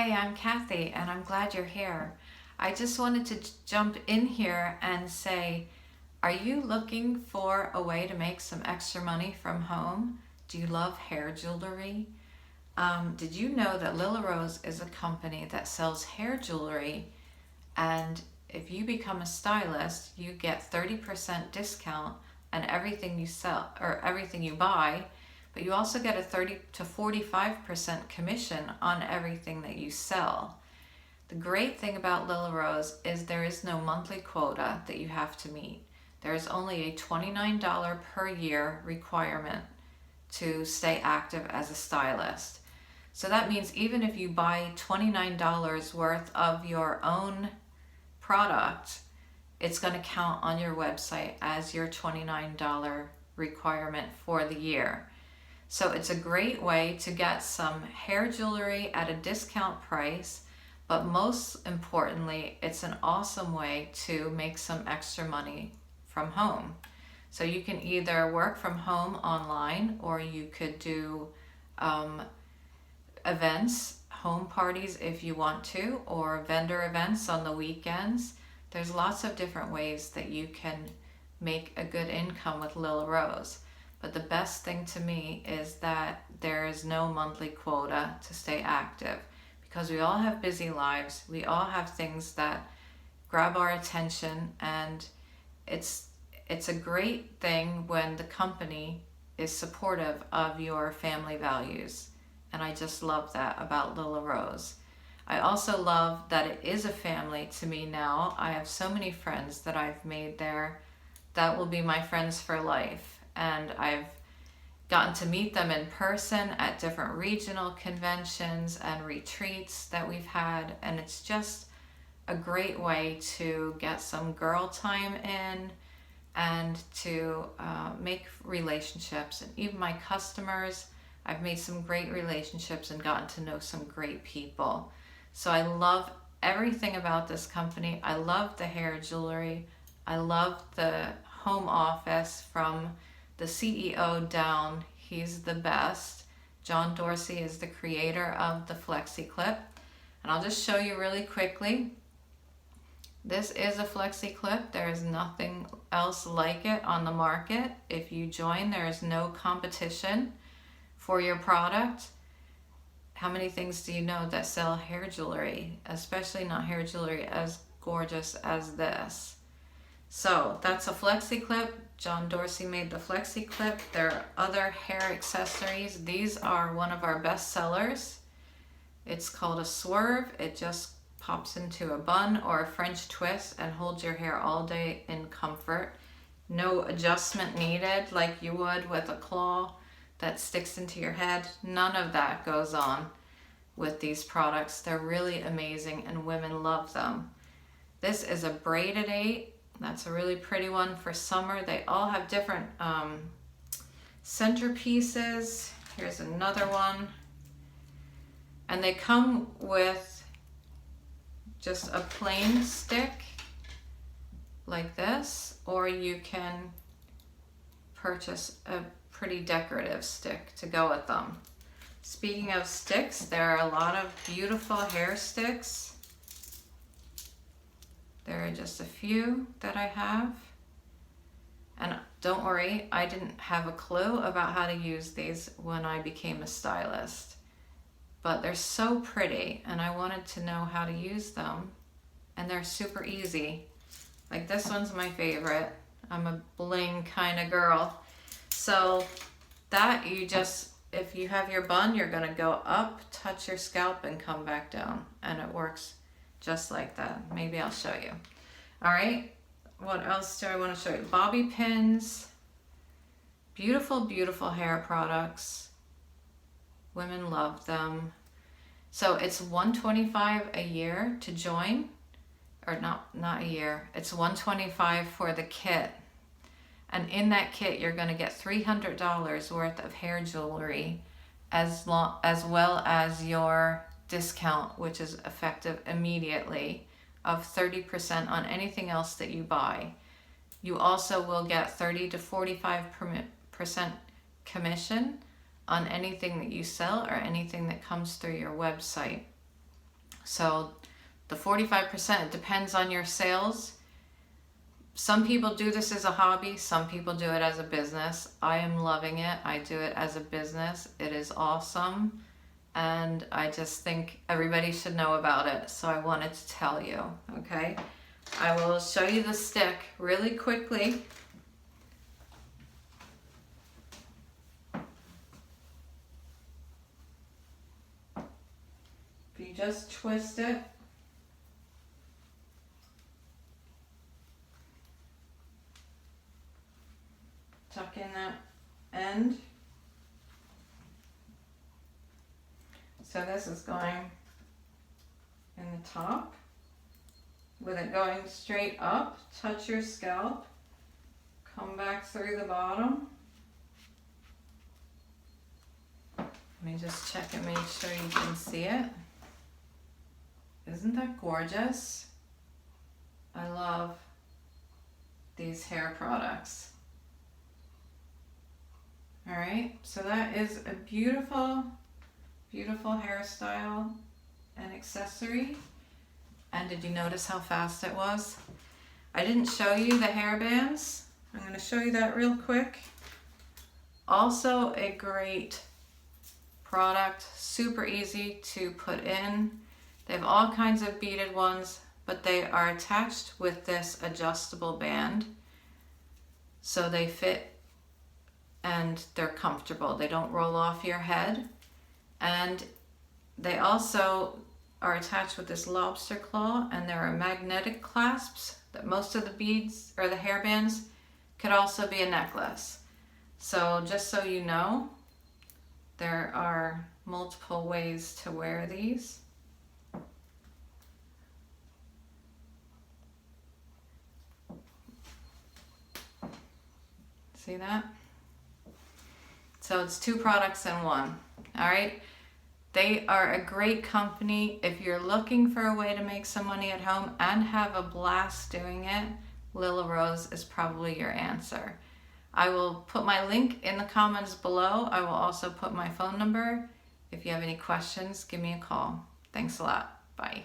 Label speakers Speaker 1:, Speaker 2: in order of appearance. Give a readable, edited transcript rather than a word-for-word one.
Speaker 1: Hey, I'm Kathy, and I'm glad you're here. I just wanted to jump in here and say, are you looking for a way to make some extra money from home? Do you love hair jewelry? Did you know that Lilla Rose is a company that sells hair jewelry, and if you become a stylist, you get 30% discount on everything you sell or everything you buy, but you also get a 30 to 45% commission on everything that you sell. The great thing about Lilla Rose is there is no monthly quota that you have to meet. There is only a $29 per year requirement to stay active as a stylist. So that means even if you buy $29 worth of your own product, it's going to count on your website as your $29 requirement for the year. So it's a great way to get some hair jewelry at a discount price, but most importantly, it's an awesome way to make some extra money from home. So you can either work from home online, or you could do events, home parties if you want to, or vendor events on the weekends. There's lots of different ways that you can make a good income with Lilla Rose. But the best thing to me is that there is no monthly quota to stay active, because we all have busy lives. We all have things that grab our attention, and it's a great thing when the company is supportive of your family values. And I just love that about Lilla Rose. I also love that it is a family to me now. I have so many friends that I've made there that will be my friends for life. And I've gotten to meet them in person at different regional conventions and retreats that we've had. And it's just a great way to get some girl time in and to make relationships. And even my customers, I've made some great relationships and gotten to know some great people. So I love everything about this company. I love the hair jewelry. I love the home office from the CEO down. He's the best. John Dorsey is the creator of the Flexi Clip. And I'll just show you really quickly. This is a Flexi Clip. There is nothing else like it on the market. If you join, there is no competition for your product. How many things do you know that sell hair jewelry, especially not hair jewelry as gorgeous as this? So that's a Flexi Clip. John Dorsey made the Flexi Clip. There are other hair accessories. These are one of our best sellers. It's called a swerve. It just pops into a bun or a French twist and holds your hair all day in comfort. No adjustment needed like you would with a claw that sticks into your head. None of that goes on with these products. They're really amazing and women love them. This is a braided 8. That's a really pretty one for summer. They all have different centerpieces. Here's another one. And they come with just a plain stick like this, or you can purchase a pretty decorative stick to go with them. Speaking of sticks, there are a lot of beautiful hair sticks. There are just a few that I have. And don't worry, I didn't have a clue about how to use these when I became a stylist. But they're so pretty, and I wanted to know how to use them. And they're super easy. Like this one's my favorite. I'm a bling kind of girl. So that you just, if you have your bun, you're gonna go up, touch your scalp, and come back down. And it works just like that. Maybe I'll show you. All right, what else do I want to show you? Bobby pins, beautiful, beautiful hair products. Women love them. So it's $125 a year to join, or not a year. It's $125 for the kit. And in that kit, you're going to get $300 worth of hair jewelry, as well as your discount, which is effective immediately, of 30% on anything else that you buy. You also will get 30 to 45% commission on anything that you sell or anything that comes through your website. So the 45%, it depends on your sales. Some people do this as a hobby, some people do it as a business. I am loving it. I do it as a business. It is awesome. And I just think everybody should know about it. So I wanted to tell you, okay? I will show you the stick really quickly. If you just twist it, tuck in that end. So this is going in the top. With it going straight up, touch your scalp, come back through the bottom. Let me just check and make sure you can see it. Isn't that gorgeous? I love these hair products. All right, so that is a beautiful, beautiful hairstyle and accessory. And did you notice how fast it was? I didn't show you the hair bands. I'm going to show you that real quick. Also a great product, super easy to put in. They have all kinds of beaded ones, but they are attached with this adjustable band. So they fit and they're comfortable. They don't roll off your head. And they also are attached with this lobster claw, and there are magnetic clasps that most of the beads or the hair bands could also be a necklace. So just so you know, there are multiple ways to wear these. See that? So it's 2 products in one. All right. They are a great company. If you're looking for a way to make some money at home and have a blast doing it, Lilla Rose is probably your answer. I will put my link in the comments below. I will also put my phone number. If you have any questions, give me a call. Thanks a lot. Bye.